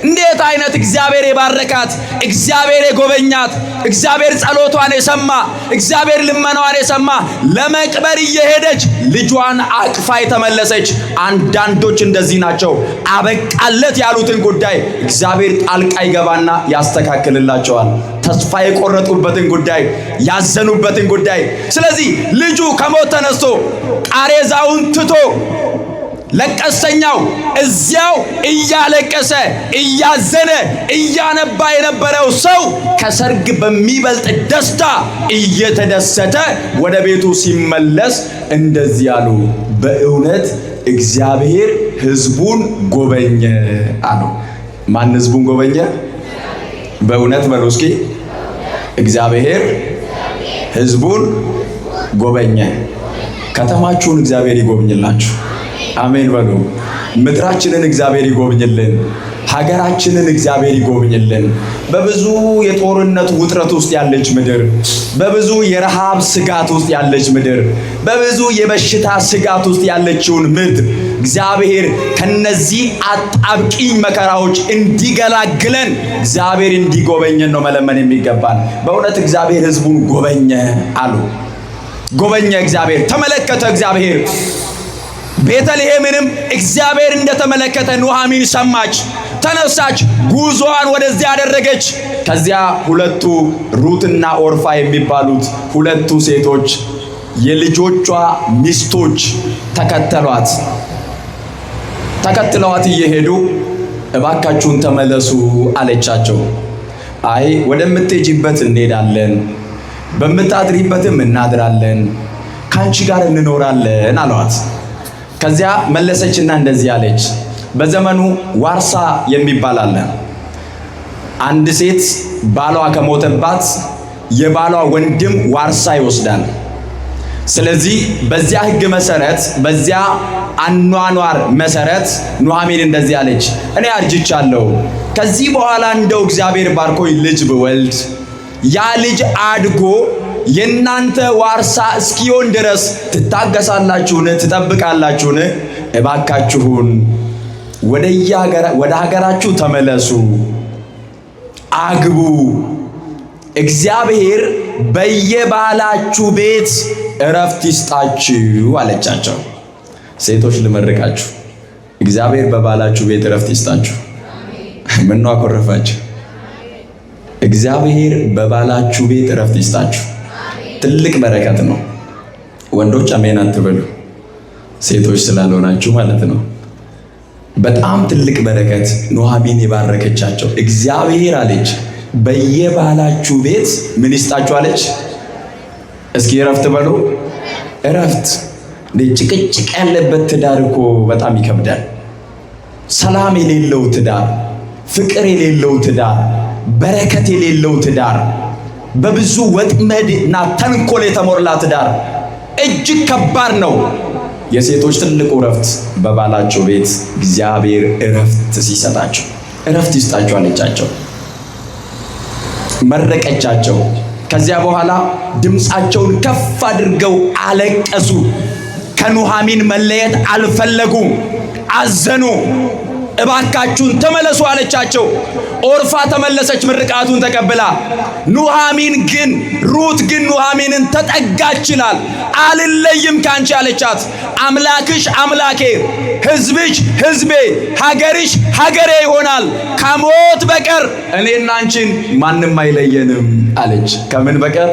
እንዴት አይነት እግዚአብሔር የባረካት፣ እግዚአብሔር የጎበኛት፣ እግዚአብሔር ጸሎቷን የሰማ፣ እግዚአብሔር ልመናዋን የሰማ፣ ለመቅበር እየሄደች ልጇን አቅፋ የተመለሰች። አንዳንዶች እንደዚህ ናቸው። አበቃለት ያሉትን ጉዳይ እግዚአብሔር ጣልቃ ይገባና ያስተካክልላቸዋል። ተስፋ የቆረጡበትን ጉዳይ፣ ያዘኑበትን ጉዳይ። ስለዚህ ልጁ ከሞት ተነስቶ ቃሬዛውን ትቶ ለቀስተኛው እዚያው እያለቀሰ እያዘነ እያነባ የነበረው ሰው ከሰርግ በሚበልጥ ደስታ እየተደሰተ ወደ ቤቱ ሲመለስ እንደዚህ አሉ፣ በእውነት እግዚአብሔር ሕዝቡን ጎበኘ አሉ። ማን ሕዝቡን ጎበኘ? በእውነት በሉ እስኪ። እግዚአብሔር ሕዝቡን ጎበኘ። ከተማችሁን እግዚአብሔር ይጎብኝላችሁ። አሜን በሉ። ምድራችንን እግዚአብሔር ይጎብኝልን። ሀገራችንን እግዚአብሔር ይጎብኝልን። በብዙ የጦርነት ውጥረት ውስጥ ያለች ምድር፣ በብዙ የረሃብ ስጋት ውስጥ ያለች ምድር፣ በብዙ የበሽታ ስጋት ውስጥ ያለችውን ምድር እግዚአብሔር ከነዚህ አጣብቂኝ መከራዎች እንዲገላግለን እግዚአብሔር እንዲጎበኘን ነው መለመን የሚገባን። በእውነት እግዚአብሔር ሕዝቡን ጎበኘ አሉ። ጎበኘ እግዚአብሔር፣ ተመለከተ እግዚአብሔር። ቤተልሔምንም እግዚአብሔር እንደተመለከተ ኑኃሚን ሰማች፣ ተነሳች፣ ጉዞዋን ወደዚያ አደረገች። ከዚያ ሁለቱ ሩትና ኦርፋ የሚባሉት ሁለቱ ሴቶች የልጆቿ ሚስቶች ተከትለዋት እየሄዱ እባካችሁን ተመለሱ አለቻቸው። አይ ወደምትሄጂበት እንሄዳለን፣ በምታድሪበትም እናድራለን፣ ካንቺ ጋር እንኖራለን አሏት። ከዚያ መለሰችና እንደዚህ አለች። በዘመኑ ዋርሳ የሚባል አለ። አንድ ሴት ባሏ ከሞተባት የባሏ ወንድም ዋርሳ ይወስዳል። ስለዚህ በዚያ ሕግ መሰረት፣ በዚያ አኗኗር መሰረት ኑኃሚን እንደዚህ አለች፣ እኔ አርጅቻለሁ፣ ከዚህ በኋላ እንደው እግዚአብሔር ባርኮኝ ልጅ ብወልድ ያ ልጅ አድጎ የናንተ ዋርሳ እስኪሆን ድረስ ትታገሳላችሁን? ትጠብቃላችሁን? እባካችሁን ወደ ሀገራችሁ ተመለሱ፣ አግቡ፣ እግዚአብሔር በየባላችሁ ቤት እረፍት ይስጣችሁ አለቻቸው። ሴቶች ልመርቃችሁ፣ እግዚአብሔር በባላችሁ ቤት እረፍት ይስጣችሁ። ምነው አኮረፋችሁ? እግዚአብሔር በባላችሁ ቤት እረፍት ይስጣችሁ። ትልቅ በረከት ነው። ወንዶች አሜን አትበሉ፣ ሴቶች ስላልሆናችሁ ማለት ነው። በጣም ትልቅ በረከት ኑኃሚን የባረከቻቸው። እግዚአብሔር አለች በየባላችሁ ቤት ምን ይስጣችሁ አለች? እስኪ እረፍት በሉ። እረፍት። ጭቅጭቅ ያለበት ትዳር እኮ በጣም ይከብዳል። ሰላም የሌለው ትዳር፣ ፍቅር የሌለው ትዳር፣ በረከት የሌለው ትዳር፣ በብዙ ወጥመድና ተንኮል የተሞላ ትዳር እጅግ ከባድ ነው። የሴቶች ትልቁ እረፍት በባላቸው ቤት እግዚአብሔር እረፍት ሲሰጣቸው እረፍት ይስጣቸው አለቻቸው፣ መረቀቻቸው። ከዚያ በኋላ ድምፃቸውን ከፍ አድርገው አለቀሱ። ከኑኃሚን መለየት አልፈለጉም፣ አዘኑ። እባካችሁን ተመለሱ አለቻቸው። ኦርፋ ተመለሰች ምርቃቱን ተቀብላ። ሩት ግን ኑኃሚንን ተጠጋች ይላል። አልለይም ካንቺ አለቻት። አምላክሽ አምላኬ፣ ሕዝብሽ ሕዝቤ፣ ሀገርሽ ሀገሬ ይሆናል። ከሞት በቀር እኔና አንቺን ማንም አይለየንም አለች። ከምን በቀር?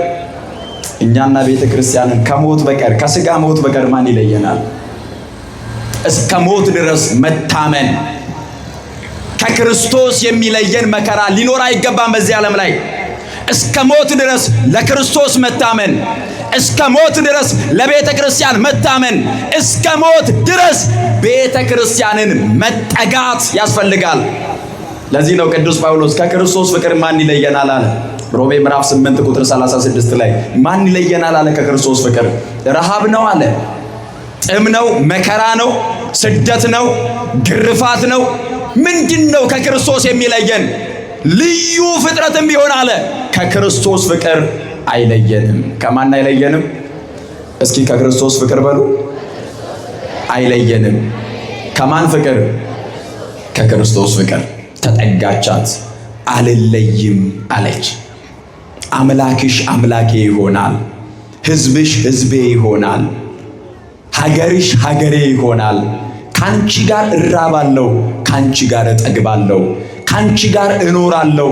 እኛና ቤተ ክርስቲያንን ከሞት በቀር፣ ከስጋ ሞት በቀር ማን ይለየናል? እስከ ሞት ድረስ መታመን። ከክርስቶስ የሚለየን መከራ ሊኖር አይገባም በዚህ ዓለም ላይ። እስከ ሞት ድረስ ለክርስቶስ መታመን፣ እስከ ሞት ድረስ ለቤተ ክርስቲያን መታመን፣ እስከ ሞት ድረስ ቤተ ክርስቲያንን መጠጋት ያስፈልጋል። ለዚህ ነው ቅዱስ ጳውሎስ ከክርስቶስ ፍቅር ማን ይለየናል አለ። ሮሜ ምዕራፍ 8 ቁጥር 36 ላይ ማን ይለየናል አለ ከክርስቶስ ፍቅር? ረሃብ ነው አለ፣ ጥም ነው፣ መከራ ነው፣ ስደት ነው፣ ግርፋት ነው። ምንድን ነው ከክርስቶስ የሚለየን? ልዩ ፍጥረትም ቢሆን አለ ከክርስቶስ ፍቅር አይለየንም። ከማን አይለየንም? እስኪ ከክርስቶስ ፍቅር በሉ። አይለየንም። ከማን ፍቅር? ከክርስቶስ ፍቅር። ተጠጋቻት፣ አልለይም አለች። አምላክሽ አምላኬ ይሆናል፣ ሕዝብሽ ሕዝቤ ይሆናል፣ ሀገርሽ ሀገሬ ይሆናል። ካንቺ ጋር እራባለሁ፣ ካንቺ ጋር እጠግባለሁ፣ ካንቺ ጋር እኖራለሁ፣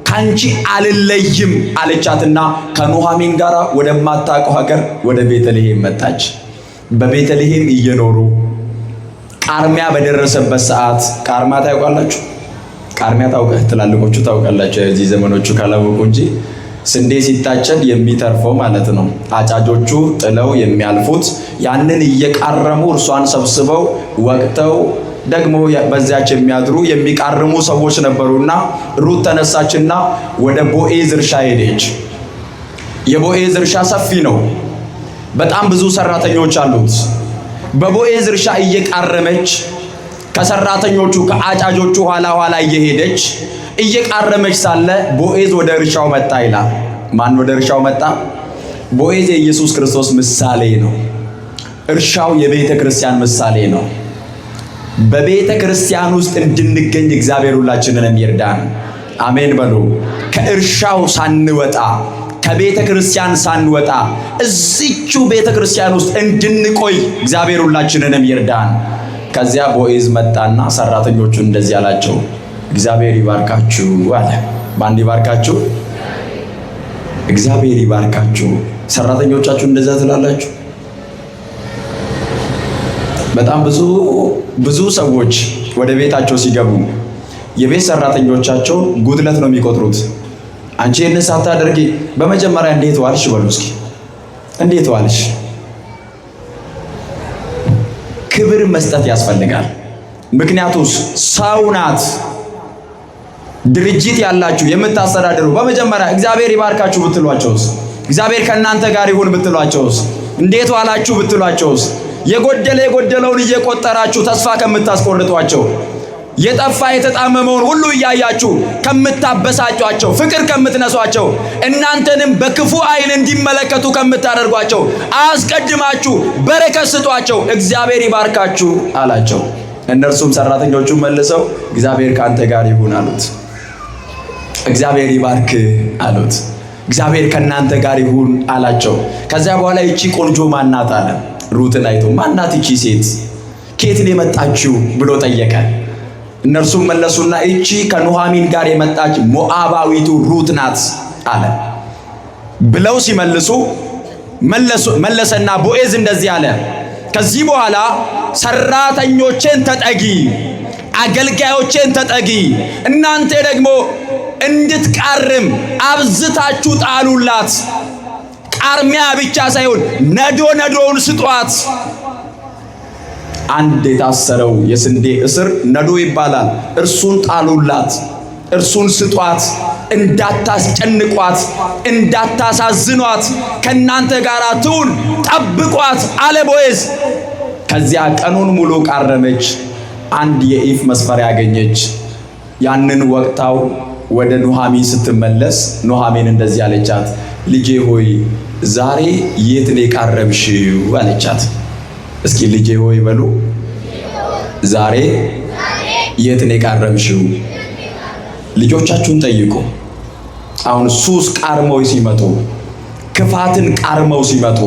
ካንቺ አልለይም አለቻትና ከኑኃሚን ጋር ወደማታውቀው ሀገር ወደ ቤተልሔም መጣች። በቤተልሔም እየኖሩ ቃርሚያ በደረሰበት ሰዓት፣ ቃርሚያ ታውቃላችሁ? ቃርሚያ ትላልቆቹ ታውቃላችሁ፣ የዚህ ዘመኖቹ ካላወቁ እንጂ ስንዴ ሲታጨድ የሚተርፈው ማለት ነው። አጫጆቹ ጥለው የሚያልፉት ያንን እየቃረሙ እርሷን ሰብስበው ወቅተው ደግሞ በዚያች የሚያድሩ የሚቃርሙ ሰዎች ነበሩና ሩት ተነሳችና ወደ ቦዔዝ እርሻ ሄደች። የቦዔዝ እርሻ ሰፊ ነው፣ በጣም ብዙ ሰራተኞች አሉት። በቦዔዝ እርሻ እየቃረመች ከሰራተኞቹ ከአጫጆቹ ኋላ እየሄደች እየቃረመች ሳለ ቦዔዝ ወደ እርሻው መጣ ይላል። ማን ወደ እርሻው መጣ? ቦዔዝ የኢየሱስ ክርስቶስ ምሳሌ ነው። እርሻው የቤተ ክርስቲያን ምሳሌ ነው። በቤተ ክርስቲያን ውስጥ እንድንገኝ እግዚአብሔር ሁላችንን ይርዳን። አሜን በሉ። ከእርሻው ሳንወጣ ከቤተ ክርስቲያን ሳንወጣ እዚቹ ቤተ ክርስቲያን ውስጥ እንድንቆይ እግዚአብሔር ሁላችንን ይርዳን። ከዚያ ቦዔዝ መጣና ሰራተኞቹን እንደዚህ አላቸው፣ እግዚአብሔር ይባርካችሁ አለ። ማን ይባርካችሁ? እግዚአብሔር ይባርካችሁ። ሰራተኞቻችሁ እንደዛ ትላላችሁ? በጣም ብዙ ሰዎች ወደ ቤታቸው ሲገቡ የቤት ሰራተኞቻቸው ጉድለት ነው የሚቆጥሩት። አንቺ ይህንን ሳታደርጊ በመጀመሪያ እንዴት ዋልሽ በሉ እስኪ። እንዴት ዋልሽ? ክብር መስጠት ያስፈልጋል። ምክንያቱም ሰው ናት። ድርጅት ያላችሁ የምታስተዳድሩ በመጀመሪያ እግዚአብሔር ይባርካችሁ ብትሏቸውስ? እግዚአብሔር ከእናንተ ጋር ይሁን ብትሏቸውስ? እንዴት ዋላችሁ ብትሏቸውስ? የጎደለውን እየቆጠራችሁ ተስፋ ከምታስቆርጧቸው፣ የጠፋ የተጣመመውን ሁሉ እያያችሁ ከምታበሳጯቸው፣ ፍቅር ከምትነሷቸው፣ እናንተንም በክፉ ዓይን እንዲመለከቱ ከምታደርጓቸው አስቀድማችሁ በረከት ስጧቸው፣ እግዚአብሔር ይባርካችሁ አላቸው። እነርሱም ሰራተኞቹ መልሰው እግዚአብሔር ካንተ ጋር ይሁን አሉት። እግዚአብሔር ይባርክ አሉት። እግዚአብሔር ከናንተ ጋር ይሁን አላቸው። ከዚያ በኋላ እቺ ቆንጆ ማናት አለ። ሩትን አይቶ ማናት እቺ ሴት ከየት ነው የመጣችው ብሎ ጠየቀ። እነርሱም መለሱና እቺ ከኑኃሚን ጋር የመጣች ሞዓባዊቱ ሩት ናት አለ ብለው ሲመልሱ መለሰና ቦዔዝ እንደዚህ አለ፣ ከዚህ በኋላ ሰራተኞቼን ተጠጊ፣ አገልጋዮቼን ተጠጊ፣ እናንተ ደግሞ እንድትቃርም አብዝታችሁ ጣሉላት። ቃርሚያ ብቻ ሳይሆን ነዶውን ስጧት። አንድ የታሰረው የስንዴ እስር ነዶ ይባላል። እርሱን ጣሉላት፣ እርሱን ስጧት፣ እንዳታስጨንቋት፣ እንዳታሳዝኗት፣ ከናንተ ጋር ትሁን፣ ጠብቋት አለ ቦዔዝ። ከዚያ ቀኑን ሙሉ ቃረመች። አንድ የኢፍ መስፈሪያ ያገኘች። ያንን ወቅታው ወደ ኑኃሚን ስትመለስ ኑኃሚን እንደዚህ አለቻት፣ ልጄ ሆይ ዛሬ የት ነው የቃረምሽው አለቻት። እስኪ ልጄ ሆይ በሉ። ዛሬ የት ነው የቃረምሽው? ልጆቻችሁን ጠይቁ። አሁን ሱስ ቃርመው ሲመጡ፣ ክፋትን ቃርመው ሲመጡ፣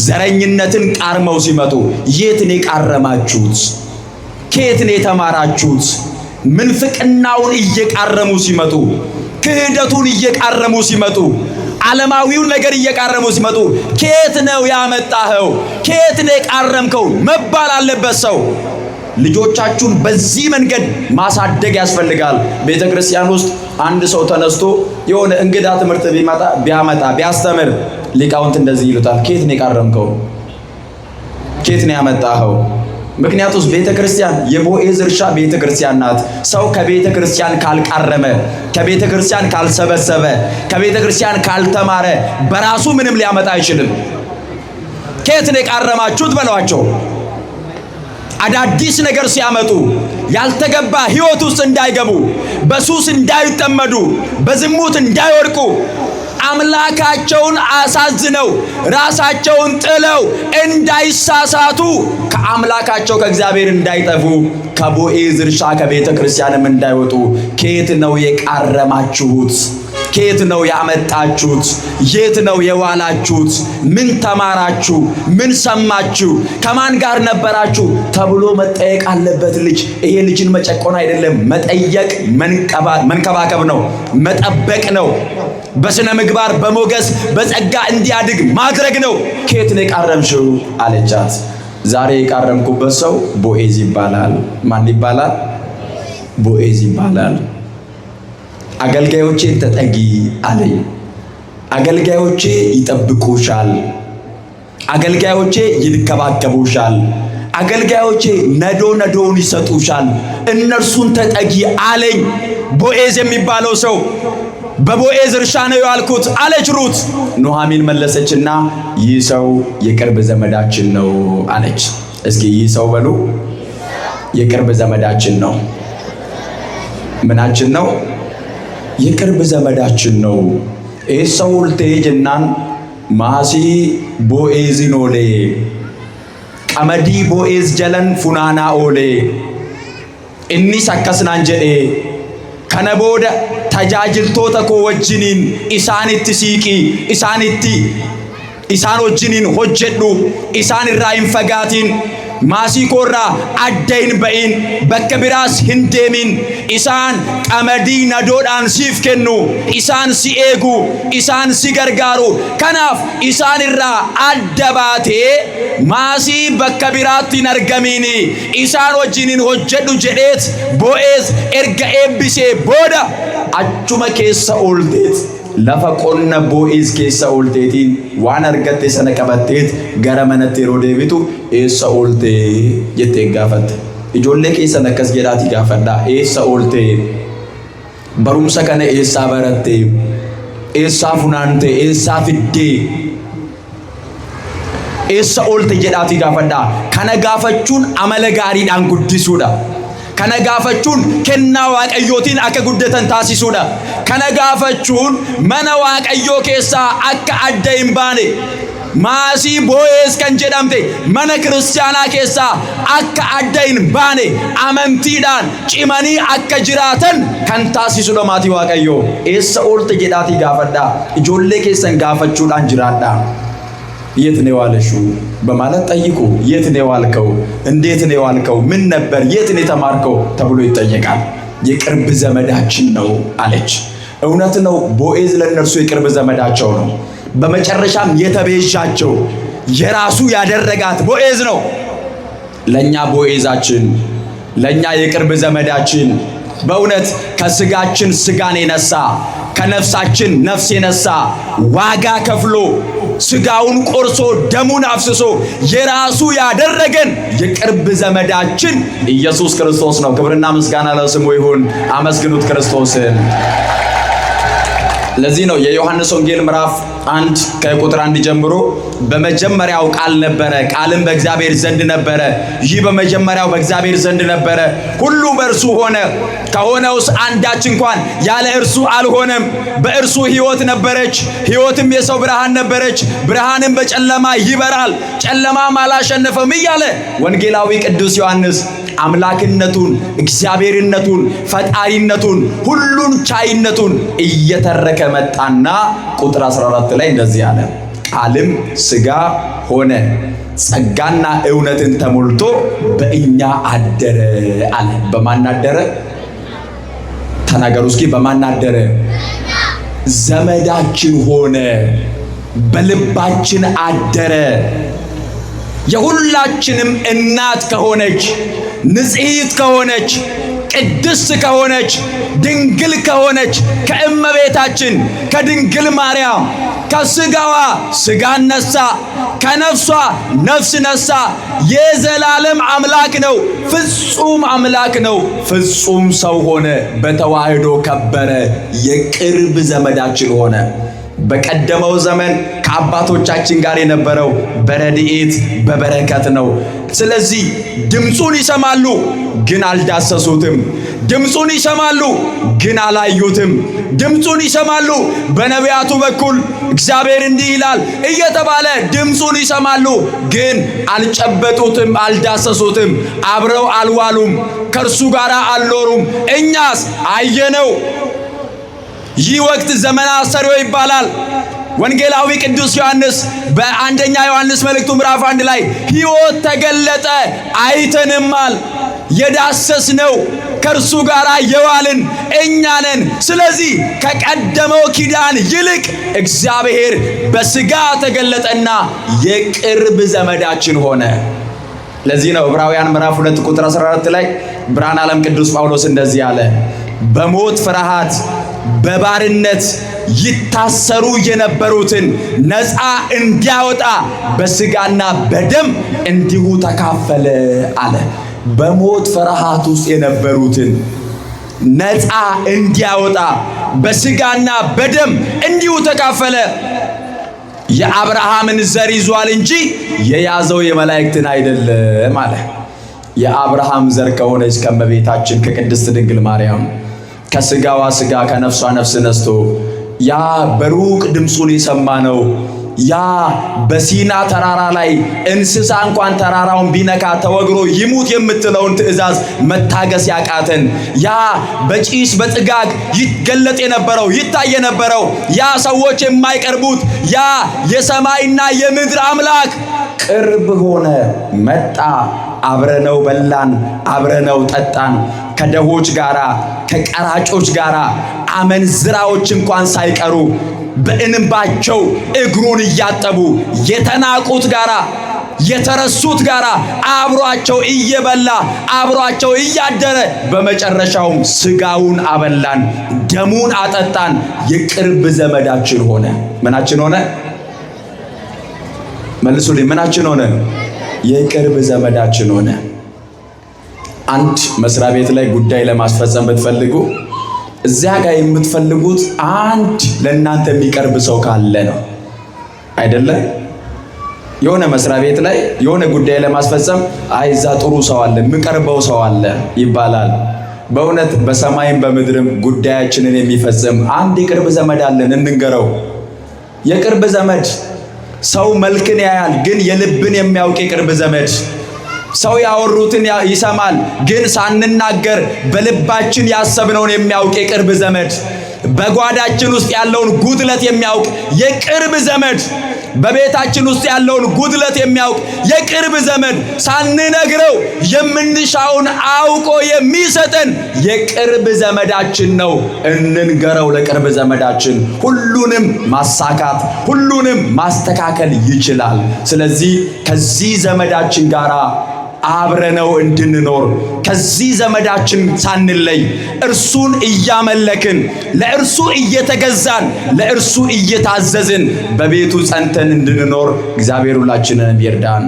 ዘረኝነትን ቃርመው ሲመጡ የት ነው የቃረማችሁት? ከየት ነው የተማራችሁት? ምንፍቅናውን እየቃረሙ ሲመጡ፣ ክህደቱን እየቃረሙ ሲመጡ፣ ዓለማዊውን ነገር እየቃረሙ ሲመጡ ከየት ነው ያመጣኸው? ከየት ነው የቃረምከው መባል አለበት ሰው። ልጆቻችሁን በዚህ መንገድ ማሳደግ ያስፈልጋል። ቤተ ክርስቲያን ውስጥ አንድ ሰው ተነስቶ የሆነ እንግዳ ትምህርት ቢያመጣ ቢያስተምር ሊቃውንት እንደዚህ ይሉታል፣ ከየት ነው የቃረምከው? ከየት ነው ያመጣኸው? ምክንያቱም ቤተ ክርስቲያን የቦዔዝ እርሻ ቤተ ክርስቲያን ናት። ሰው ከቤተ ክርስቲያን ካልቃረመ፣ ከቤተ ክርስቲያን ካልሰበሰበ፣ ከቤተ ክርስቲያን ካልተማረ በራሱ ምንም ሊያመጣ አይችልም። ከየት ነው የቃረማችሁት በሏቸው። አዳዲስ ነገር ሲያመጡ ያልተገባ ህይወት ውስጥ እንዳይገቡ፣ በሱስ እንዳይጠመዱ፣ በዝሙት እንዳይወድቁ፣ አምላካቸውን አሳዝነው ራሳቸውን ጥለው እንዳይሳሳቱ፣ ከአምላካቸው ከእግዚአብሔር እንዳይጠፉ፣ ከቦዔዝ እርሻ ከቤተ ክርስቲያንም እንዳይወጡ ከየት ነው የቃረማችሁት? ከየት ነው ያመጣችሁት? የት ነው የዋላችሁት? ምን ተማራችሁ? ምን ሰማችሁ? ከማን ጋር ነበራችሁ ተብሎ መጠየቅ አለበት ልጅ። ይሄ ልጅን መጨቆን አይደለም፣ መጠየቅ መንከባከብ ነው፣ መጠበቅ ነው። በስነ ምግባር በሞገስ በጸጋ እንዲያድግ ማድረግ ነው። ከየት ነው የቃረምሽው አለቻት። ዛሬ የቃረምኩበት ሰው ቦዔዝ ይባላል። ማን ይባላል? ቦዔዝ ይባላል። አገልጋዮቼን ተጠጊ አለኝ። አገልጋዮቼ ይጠብቁሻል፣ አገልጋዮቼ ይንከባከቡሻል፣ አገልጋዮቼ ነዶውን ይሰጡሻል፣ እነርሱን ተጠጊ አለኝ። ቦዔዝ የሚባለው ሰው በቦዔዝ እርሻ ነው ያልኩት አለች ሩት። ኑኃሚን መለሰችና ይህ ሰው የቅርብ ዘመዳችን ነው አለች። እስኪ ይህ ሰው በሉ፣ የቅርብ ዘመዳችን ነው። ምናችን ነው? የቅርብ ዘመዳችን ነው። ኤሳውል ቴጅናን ማሲ ቦኤዝን ኦሌ ቀመዲ ቦኤዝ ጀለን ፉናና ኦሌ ኢኒስ አከስናን ጀዴ ከነቦደ ተጃጅልቶታ ኮ ወጅኒን ኢሳኒtti ሲቂ ኢሳኒtti ኢሳን ወጅኒን ሆጀዱ ኢሳን ራይን ፈጋቲን ማሲኮራ አደይን በኢን በከብራስ ህንዴሚን ኢሳን ቀመዲ ነዶዳን ሲፍ ከኑ ኢሳን ሲኤጉ ኢሳን ሲገርጋሩ ከናፍ ኢሳን ራ አደባቴ ማሲ በከብራቲ ነርገሚኒ ኢሳን ወጅኒን ሆጀዱ ጀዴት ቦኤዝ ኤርጋ ኤቢሴ ቦዳ አቹመ ኬሳ ኦልቴት lafa qonna bo'eez keessa oolteetiin waan argatte sana qabatteet gara manatti yeroo deebitu eessa oolte jettee gaafatte. Ijoollee keessan akkas jedhaati gaafadhaa. Eessa oolte? Barumsa kana eessaa baratte? Eessaa funaante? Eessaa fidde? Eessa oolte jedhaati gaafadhaa. Kana gaafachuun amala gaariidhaan guddisuudha. kana gaafachuun kennaa waaqayyootiin akka guddatan taasisuudha. Kana gaafachuun mana waaqayyoo keessaa akka adda hin baane maasii bo'eez kan jedhamte mana kiristaanaa keessaa akka adda hin baane amantiidhaan cimanii akka jiraatan kan taasisuudha maatii waaqayyoo. Eessa oolte jedhaatii gaafadhaa. Ijoollee keessan gaafachuudhaan jiraadhaa. የት ነው ዋልሽው በማለት ጠይቁ። የት ነው ዋልከው? እንዴት ነው ዋልከው? ምን ነበር? የት ነው ተማርከው? ተብሎ ይጠየቃል። የቅርብ ዘመዳችን ነው አለች። እውነት ነው። ቦኤዝ ለነርሱ የቅርብ ዘመዳቸው ነው። በመጨረሻም የተቤዣቸው የራሱ ያደረጋት ቦኤዝ ነው። ለኛ ቦኤዛችን፣ ለኛ የቅርብ ዘመዳችን በእውነት ከስጋችን ስጋን የነሳ ከነፍሳችን ነፍስ የነሳ ዋጋ ከፍሎ ስጋውን ቆርሶ ደሙን አፍስሶ የራሱ ያደረገን የቅርብ ዘመዳችን ኢየሱስ ክርስቶስ ነው። ክብርና ምስጋና ለስሙ ይሁን። አመስግኑት ክርስቶስን። ለዚህ ነው የዮሐንስ ወንጌል ምዕራፍ 1 ከቁጥር 1 ጀምሮ በመጀመሪያው ቃል ነበረ፣ ቃልም በእግዚአብሔር ዘንድ ነበረ፣ ይህ በመጀመሪያው በእግዚአብሔር ዘንድ ነበረ፣ ሁሉ በእርሱ ሆነ፣ ከሆነውስ አንዳች እንኳን ያለ እርሱ አልሆነም። በእርሱ ሕይወት ነበረች፣ ሕይወትም የሰው ብርሃን ነበረች፣ ብርሃንም በጨለማ ይበራል፣ ጨለማም አላሸነፈም እያለ ወንጌላዊ ቅዱስ ዮሐንስ አምላክነቱን፣ እግዚአብሔርነቱን፣ ፈጣሪነቱን፣ ሁሉን ቻይነቱን እየተረከ መጣና ቁጥር 14 ላይ እንደዚህ አለ። ቃልም ሥጋ ሆነ ጸጋና እውነትን ተሞልቶ በእኛ አደረ አለ። በማን አደረ? ተናገሩ እስኪ። በማን አደረ? ዘመዳችን ሆነ፣ በልባችን አደረ። የሁላችንም እናት ከሆነች፣ ንጽሕት ከሆነች፣ ቅድስት ከሆነች፣ ድንግል ከሆነች ከእመቤታችን ከድንግል ማርያም ከስጋዋ ስጋን ነሳ፣ ከነፍሷ ነፍስ ነሳ። የዘላለም አምላክ ነው፣ ፍጹም አምላክ ነው፣ ፍጹም ሰው ሆነ፣ በተዋህዶ ከበረ፣ የቅርብ ዘመዳችን ሆነ። በቀደመው ዘመን ከአባቶቻችን ጋር የነበረው በረድኤት በበረከት ነው። ስለዚህ ድምጹን ይሰማሉ ግን አልዳሰሱትም። ድምጹን ይሰማሉ ግን አላዩትም። ድምጹን ይሰማሉ በነቢያቱ በኩል እግዚአብሔር እንዲህ ይላል እየተባለ ድምጹን ይሰማሉ ግን አልጨበጡትም፣ አልዳሰሱትም። አብረው አልዋሉም፣ ከእርሱ ጋር አልኖሩም። እኛስ አየነው። ይህ ወቅት ዘመነ አስተርእዮ ይባላል። ወንጌላዊ ቅዱስ ዮሐንስ በአንደኛ ዮሐንስ መልእክቱ ምዕራፍ 1 ላይ ሕይወት ተገለጠ አይተንማል፣ የዳሰስነው ከእርሱ ጋር የዋልን እኛ ነን። ስለዚህ ከቀደመው ኪዳን ይልቅ እግዚአብሔር በሥጋ ተገለጠና የቅርብ ዘመዳችን ሆነ። ለዚህ ነው ዕብራውያን ምዕራፍ 2 ቁጥር 14 ላይ ብርሃነ ዓለም ቅዱስ ጳውሎስ እንደዚህ አለ፣ በሞት ፍርሃት በባርነት ይታሰሩ የነበሩትን ነፃ እንዲያወጣ በሥጋና በደም እንዲሁ ተካፈለ አለ። በሞት ፍርሃት ውስጥ የነበሩትን ነፃ እንዲያወጣ በሥጋና በደም እንዲሁ ተካፈለ። የአብርሃምን ዘር ይዟል እንጂ የያዘው የመላእክትን አይደለም አለ። የአብርሃም ዘር ከሆነች ከእመቤታችን ከቅድስት ድንግል ማርያም ከስጋዋ ስጋ ከነፍሷ ነፍስ ነስቶ ያ በሩቅ ድምፁን የሰማነው ያ በሲና ተራራ ላይ እንስሳ እንኳን ተራራውን ቢነካ ተወግሮ ይሙት የምትለውን ትእዛዝ መታገስ ያቃተን ያ በጪስ በጥጋግ ይገለጥ የነበረው ይታይ የነበረው ያ ሰዎች የማይቀርቡት ያ የሰማይና የምድር አምላክ ቅርብ ሆነ መጣ። አብረነው በላን፣ አብረነው ጠጣን። ከደሆች ጋራ ከቀራጮች ጋራ አመንዝራዎች እንኳን ሳይቀሩ በእንባቸው እግሩን እያጠቡ የተናቁት ጋራ የተረሱት ጋራ አብሯቸው እየበላ አብሯቸው እያደረ በመጨረሻውም ስጋውን አበላን፣ ደሙን አጠጣን። የቅርብ ዘመዳችን ሆነ። ምናችን ሆነ? መልሱልኝ። ምናችን ሆነ? የቅርብ ዘመዳችን ሆነ። አንድ መስሪያ ቤት ላይ ጉዳይ ለማስፈጸም ብትፈልጉ እዚያ ጋር የምትፈልጉት አንድ ለእናንተ የሚቀርብ ሰው ካለ ነው አይደለ? የሆነ መስሪያ ቤት ላይ የሆነ ጉዳይ ለማስፈጸም አይ እዛ ጥሩ ሰው አለ የምቀርበው ሰው አለ ይባላል። በእውነት በሰማይም በምድርም ጉዳያችንን የሚፈጽም አንድ የቅርብ ዘመድ አለን። እንንገረው። የቅርብ ዘመድ ሰው መልክን ያያል፣ ግን የልብን የሚያውቅ የቅርብ ዘመድ። ሰው ያወሩትን ይሰማል፣ ግን ሳንናገር በልባችን ያሰብነውን የሚያውቅ የቅርብ ዘመድ። በጓዳችን ውስጥ ያለውን ጉድለት የሚያውቅ የቅርብ ዘመድ። በቤታችን ውስጥ ያለውን ጉድለት የሚያውቅ የቅርብ ዘመድ። ሳንነግረው የምንሻውን አውቆ የሚሰጠን የቅርብ ዘመዳችን ነው። እንንገረው ለቅርብ ዘመዳችን። ሁሉንም ማሳካት ሁሉንም ማስተካከል ይችላል። ስለዚህ ከዚህ ዘመዳችን ጋራ አብረነው እንድንኖር ከዚህ ዘመዳችን ሳንለይ እርሱን እያመለክን ለእርሱ እየተገዛን ለእርሱ እየታዘዝን በቤቱ ጸንተን እንድንኖር እግዚአብሔር ሁላችንን ይርዳን።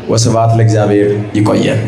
ወስብሐት ለእግዚአብሔር። ይቆየን።